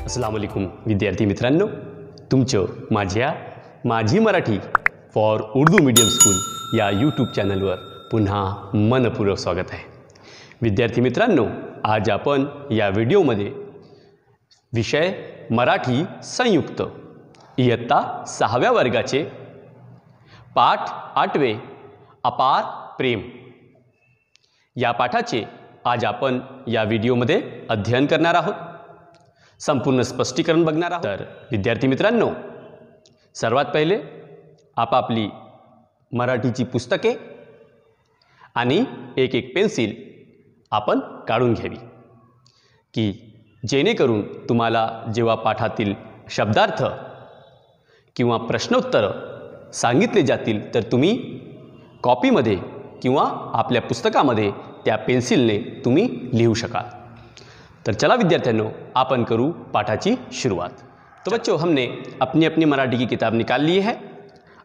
अस्सलाम वालेकुम विद्यार्थी मित्रांनो, तुमचं माझी Marathi for Urdu medium school या यूट्यूब चॅनलवर पुन्हा मनपूर्वक स्वागत आहे। विद्यार्थी मित्रांनो, आज आपण या व्हिडिओमध्ये विषय मराठी संयुक्त इयत्ता 6व्या वर्गाचे पाठ 8वे अपार प्रेम या पाठाचे आज आपण या व्हिडिओमध्ये अध्ययन करणार आहोत, संपूर्ण स्पष्टीकरण बघणार आहोत। तर विद्यार्थी मित्रांनो, सर्वात पहिले आपली मराठीची पुस्तके आणि एक पेन्सिल आपण काढून घ्यावी की जेणेकरून तुम्हाला जेव्हा पाठातील शब्दार्थ किंवा प्रश्नोत्तर सांगितले जातील तर तुम्ही कॉपीमध्ये किंवा आपल्या पुस्तकामध्ये त्या पेन्सिलने तुम्ही लिहू शकाल। तर चला विद्यार्थियों, अपन करूँ पाठाची शुरुआत। तो बच्चों, हमने अपनी अपनी मराठी की किताब निकाल ली है।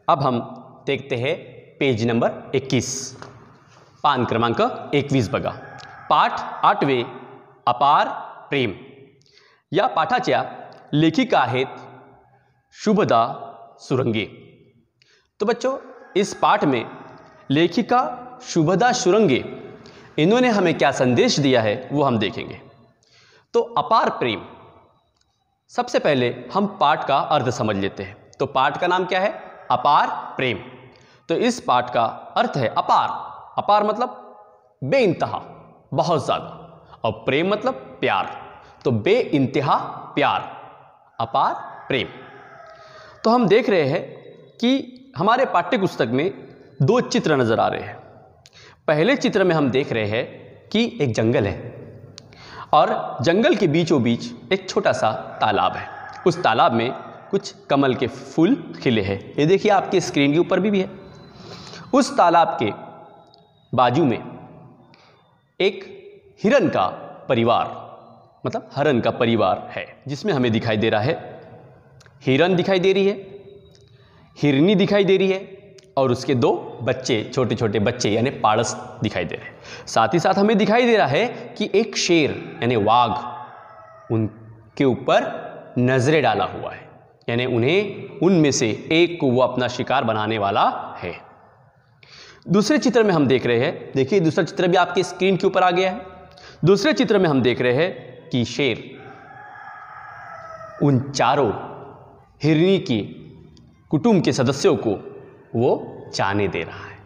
अब हम देखते हैं पेज नंबर 21, पान क्रमांक 21 बघा। पाठ 8वे अपार प्रेम या पाठाच्या लेखिका आहेत शुभदा सुरंगे। तो बच्चों, इस पाठ में लेखिका शुभदा सुरंगे इन्होंने हमें क्या संदेश दिया है वो हम देखेंगे। तो अपार प्रेम, सबसे पहले हम पाठ का अर्थ समझ लेते हैं। तो पाठ का नाम क्या है? अपार प्रेम। तो इस पाठ का अर्थ है अपार। अपार मतलब बेइंतहा, बहुत ज़्यादा, और प्रेम मतलब प्यार। तो बेइंतहा प्यार, अपार प्रेम। तो हम देख रहे हैं कि हमारे पाठ्य पुस्तक में दो चित्र नज़र आ रहे हैं। पहले चित्र में हम देख रहे हैं कि एक जंगल है और जंगल के बीचों बीच एक छोटा सा तालाब है। उस तालाब में कुछ कमल के फूल खिले हैं, ये देखिए आपके स्क्रीन के ऊपर भी है। उस तालाब के बाजू में एक हिरन का परिवार, मतलब हरन का परिवार है, जिसमें हमें दिखाई दे रहा है हिरन दिखाई दे रही है, हिरनी दिखाई दे रही है और उसके दो बच्चे, छोटे छोटे बच्चे यानी पाड़स दिखाई दे रहे हैं। साथ ही साथ हमें दिखाई दे रहा है कि एक शेर यानी वाघ उनके ऊपर नजरें डाला हुआ है, यानी उन्हें उनमें से एक को वो अपना शिकार बनाने वाला है। दूसरे चित्र में हम देख रहे हैं, देखिए दूसरा चित्र भी आपके स्क्रीन के ऊपर आ गया है। दूसरे चित्र में हम देख रहे हैं कि शेर उन चारों हिरनी की कुटुंब के सदस्यों को वो जाने दे रहा है।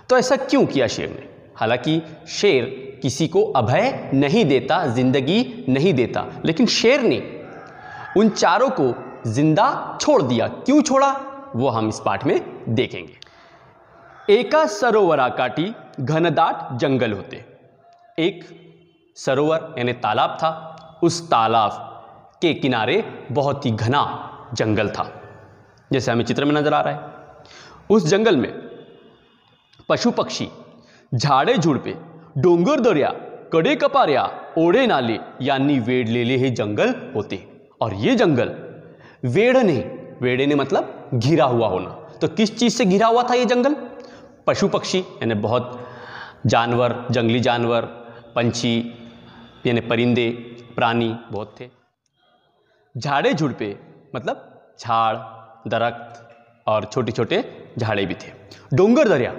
तो ऐसा क्यों किया शेर ने? हालांकि शेर किसी को अभय नहीं देता, जिंदगी नहीं देता, लेकिन शेर ने उन चारों को जिंदा छोड़ दिया। क्यों छोड़ा वो हम इस पाठ में देखेंगे। एका सरोवराकाठी घनदाट जंगल होते। एक सरोवर यानी तालाब था, उस तालाब के किनारे बहुत ही घना जंगल था, जैसे हमें चित्र में नजर आ रहा है। उस जंगल में पशु पक्षी, झाडे झुडपे, डोंगर दऱ्या, कडे कपाऱ्या, ओढे नाले यांनी वेढलेले हे जंगल होते। और ये जंगल वेढने मतलब घिरा हुआ होना। तो किस चीज़ से घिरा हुआ था ये जंगल? पशु पक्षी यानी बहुत जानवर, जंगली जानवर, पंछी यानी परिंदे, प्राणी बहुत थे। झाड़े झुडपे मतलब झाड़, दरख्त और छोटे छोटे झाड़े भी थे। डोंगर दरिया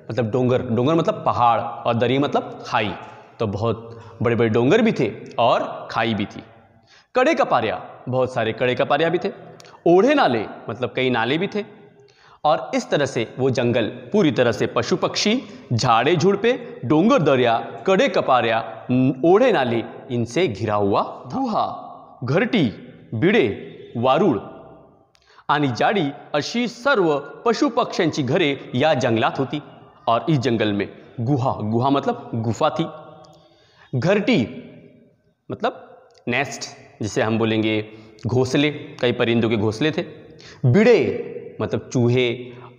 मतलब डोंगर मतलब पहाड़, और दरी मतलब खाई, तो बहुत बड़े बड़े डोंगर भी थे और खाई भी थी। कड़े कपारिया, बहुत सारे कड़े कपारिया भी थे। ओढ़े नाले मतलब कई नाले भी थे। और इस तरह से वो जंगल पूरी तरह से पशु पक्षी, झाड़े झुडपे, डोंगर दरिया, कड़े कपारिया, ओढ़े नाले इनसे घिरा हुआ। गुहा, घरटी, बिडे, वारुळ आणि जाडी अशी सर्व पशु पक्ष्यांची घरे या जंगलात होती। और इस जंगल में गुहा मतलब गुफा थी। घरटी मतलब नेस्ट, जिसे हम बोलेंगे घोंसले, कई परिंदों के घोंसले थे। बिड़े मतलब चूहे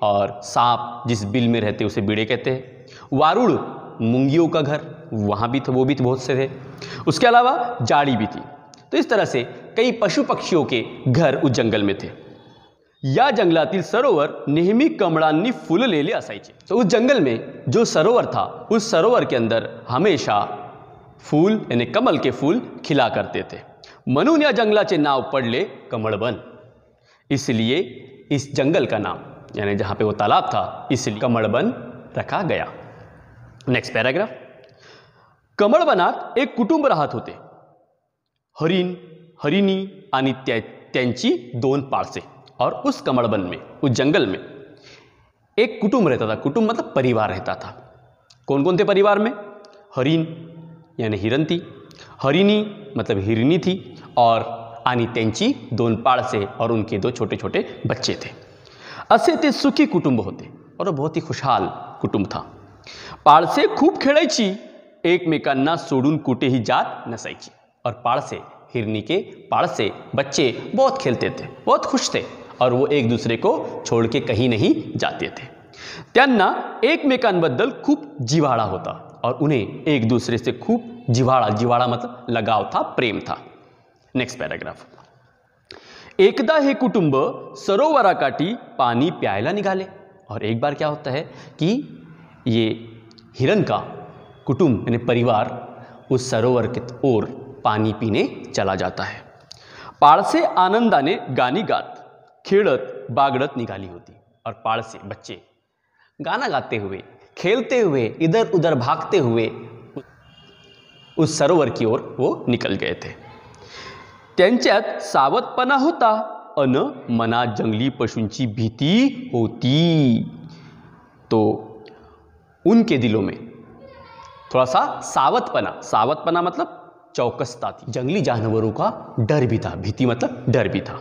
और सांप जिस बिल में रहते उसे बिड़े कहते हैं। वारुड़ मुंगियों का घर, वहाँ भी थे, वो भी बहुत से थे। उसके अलावा जाड़ी भी थी। तो इस तरह से कई पशु पक्षियों के घर उस जंगल में थे। या जंगलातील सरोवर नेहमी कमळांनी फुललेले असायचे। तो उस जंगल में जो सरोवर था, उस सरोवर के अंदर हमेशा फूल यानी कमल के फूल खिला करते थे। म्हणून या जंगलाचे नाव पडले कमळवन, इसलिए इस जंगल का नाम, यानी जहां पे वो तालाब था, इसलिए कमळवन रखा गया। Next paragraph. कमळवनात एक कुटुंब राहत होते, हरिण, हरिणी आणि त्यांची 2 पाळसे। और उस कमळवन में, उस जंगल में एक कुटुंब रहता था। कुटुंब मतलब परिवार रहता था। कौन कौन थे परिवार में? हरिण यानी हिरण थी, हरिणी मतलब हिरणी थी, और आणि त्यांची 2 पाळसे और उनके 2 छोटे छोटे बच्चे थे। असे ते सुखी कुटुंब होते और बहुत ही खुशहाल कुटुंब था। पाळसे खूप खेळायची, एकमेकांना सोडून कुठेही जात नसायची। और पाळसे, हिरणी के पाळसे बच्चे बहुत खेलते थे, बहुत खुश थे, और वो एक दूसरे को छोड़ के कहीं नहीं जाते थे। त्यांना एकमेकांबद्दल खूप जिव्हाळा होता और उन्हें एक दूसरे से खूप जिव्हाळा मतलब लगाव था, प्रेम था। Next paragraph. एकदा हे कुटुंब सरोवराकाठी पानी प्यायला निघाले। और एक बार क्या होता है कि ये हिरण का कुटुंब यानी परिवार उस सरोवर की ओर पानी पीने चला जाता है। पाळसे आनंदाने गाणी गात, खेळत बागडत निघाली होती, और पाळसे बच्चे गाना गाते हुए, खेलते हुए, इधर उधर भागते हुए उस सरोवर की ओर वो निकल गए थे। त्यांच्यात सावधपणा होता अन मनात जंगली पशुंची भीती होती। तो उनके दिलों में थोड़ा सा सावधपना मतलब चौकसता थी। जंगली जानवरों का डर भी था, भीती मतलब डर भी था।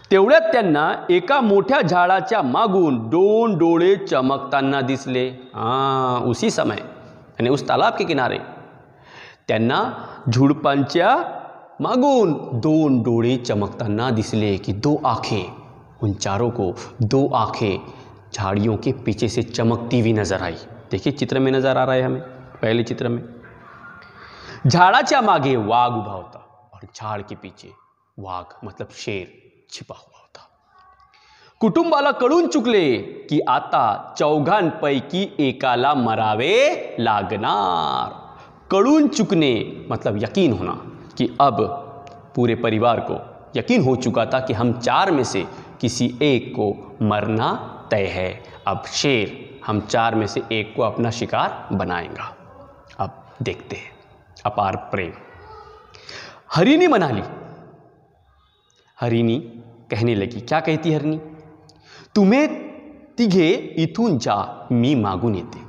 तेवढ्यात त्यांना एका मोठ्या झाडाच्या मागून 2 डोळे चमकताना दिसले। उसी समय यानी उस तालाब के किनारे त्यांना झुडपांच्या मागून 2 डोळे चमकताना दिसले कि 2 आंखें, उन चारों को 2 आंखें झाड़ियों के पीछे से चमकती हुई नजर आई। देखिए चित्र में नजर आ रहा है हमें, पहले चित्र में झाड़ाच्या मागे वाघ उभा होता और झाड़ के पीछे वाघ मतलब शेर छिपा हुआ होता। कुटुंबाला कळून चुकले की आता चौघांपैकी एकाला मरावे लागणार। कळून चुकने मतलब यकीन होना कि अब पूरे परिवार को यकीन हो चुका था कि हम 4 में से किसी एक को मरना तय है। अब शेर हम 4 में से एक को अपना शिकार बनाएगा। अब देखते हैं अपार प्रेम। हरिणी म्हणाली, हरिणी कहने लगी, क्या कहती हरिणी? तुम्हें तिघे इथून जा, मी मागून येते।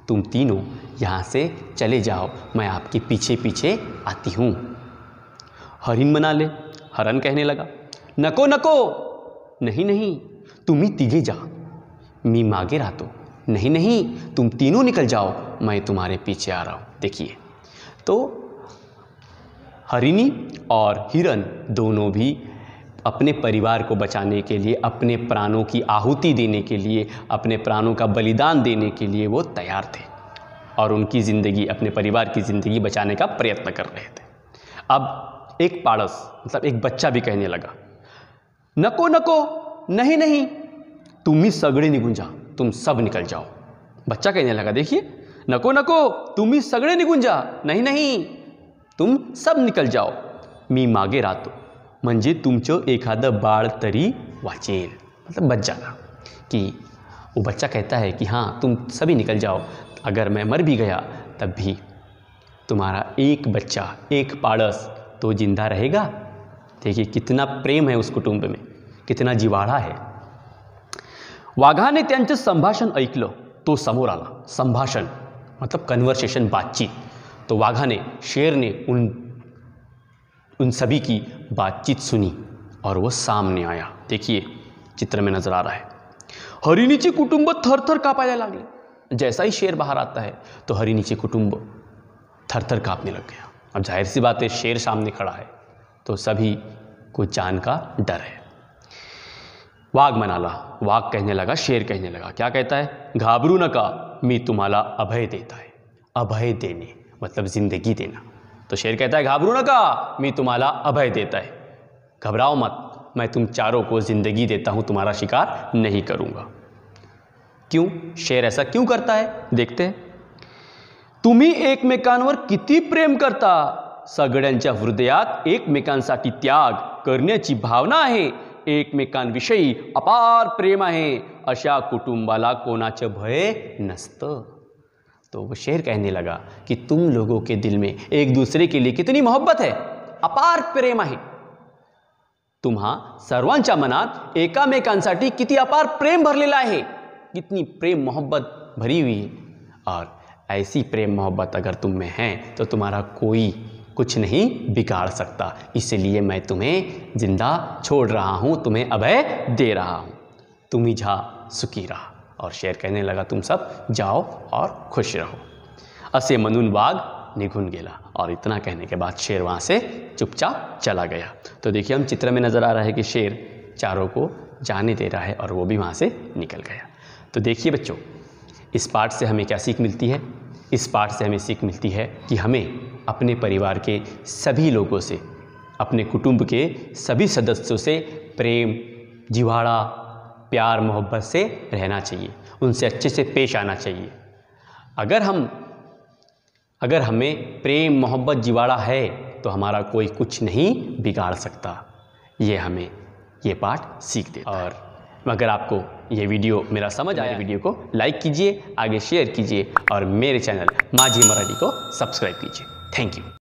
तुम तीनों यहाँ से चले जाओ, मैं आपके पीछे पीछे आती हूँ। हरिण म्हणाले, हरण कहने लगा, नको नको, नहीं नहीं, तुम ही तिघे जा, मी मागे राहतो। नहीं नहीं, तुम तीनों निकल जाओ, मैं तुम्हारे पीछे आ रहा हूँ। देखिए तो हरिणी और हिरण दोनों भी अपने परिवार को बचाने के लिए, अपने प्राणों की आहुति देने के लिए, अपने प्राणों का बलिदान देने के लिए वो तैयार थे और उनकी ज़िंदगी, अपने परिवार की ज़िंदगी बचाने का प्रयत्न कर रहे थे। अब एक पाड़स मतलब एक बच्चा भी कहने लगा, नको नको, नहीं नहीं, तुम ही सगळे निघून जा, तुम सब निकल जाओ। बच्चा कहने लगा, देखिए, नको नको, तुम ही सगळे निघून जा, नहीं नहीं, तुम सब निकल जाओ, मी मागे राहतो, म्हणजे तुमचं एखादं बाळ तरी वाचेल, मतलब बच जाना। कि वो बच्चा कहता है कि हाँ तुम सभी निकल जाओ, अगर मैं मर भी गया तब भी तुम्हारा एक बच्चा, एक पाड़स तो जिंदा रहेगा। देखिए कितना प्रेम है उस कुटुंब में, कितना जिव्हाळा है। वाघाने त्यांचं संभाषण ऐकलं, तो समोर आला। संभाषण मतलब कन्वर्सेशन, बातचीत। तो वाघा ने, शेर ने उन सभी की बातचीत सुनी और वो सामने आया। देखिए चित्र में नजर आ रहा है। हरिणीचे कुटुंब थरथर कांपायला लागले। जैसा ही शेर बाहर आता है तो हरिणीचे कुटुंब थरथर कांपने लग गया। अब जाहिर सी बात है, शेर सामने खड़ा है तो सभी को जान का डर है। वाघ म्हणाला, वाघ कहने लगा, शेर कहने लगा, क्या कहता है? घाबरू नका, मी तुम्हाला अभय देता है। अभय देने मतलब जिंदगी देना। तो शेर कहता है, घाबरू नका, मी तुम्हाला अभय देता है, घबराओ मत, मैं तुम चारों को जिंदगी देता हूं, तुम्हारा शिकार नहीं करूंगा। क्यों? शेर ऐसा क्यों करता है? देखते हैं। तुम्ही एकमेकांवर किती प्रेम करता सगळ्यांच्या हृदयात एकमेकांसाठी त्याग करण्याची भावना आहे, एकमेकांविषयी अपार प्रेम आहे, अशा कुटुंबाला कोणाचं भय नसतं। तो वो शेर कहने लगा कि तुम लोगों के दिल में एक दूसरे के लिए कितनी मोहब्बत है, अपार प्रेम आहे। तुम्हा सर्वांच्या मनात एकामेकांसाठी किती अपार प्रेम भरलेला आहे, कितनी प्रेम मोहब्बत भरी हुई है। और ऐसी प्रेम मोहब्बत अगर तुम में है तो तुम्हारा कोई कुछ नहीं बिगाड़ सकता। इसलिए मैं तुम्हें जिंदा छोड़ रहा हूँ, तुम्हें अभय दे रहा हूँ, तुम ही जा सुखी रहा। और शेर कहने लगा तुम सब जाओ और खुश रहो। असे म्हणून वाघ निघून गेला। और इतना कहने के बाद शेर वहाँ से चुपचाप चला गया। तो देखिए हम चित्र में नज़र आ रहा है कि शेर चारों को जाने दे रहा है और वो भी वहाँ से निकल गया। तो देखिए बच्चों, इस पाठ से हमें क्या सीख मिलती है? इस पाठ से हमें सीख मिलती है कि हमें अपने परिवार के सभी लोगों से, अपने कुटुंब के सभी सदस्यों से प्रेम, जिव्हाड़ा, प्यार मोहब्बत से रहना चाहिए, उनसे अच्छे से पेश आना चाहिए। अगर हमें प्रेम मोहब्बत जिव्हाड़ा है तो हमारा कोई कुछ नहीं बिगाड़ सकता। ये हमें ये पाठ सीख देता है। और अगर आपको ये वीडियो मेरा समझ आया, वीडियो को लाइक कीजिए, आगे शेयर कीजिए और मेरे चैनल माझी मराठी को सब्सक्राइब कीजिए। Thank you.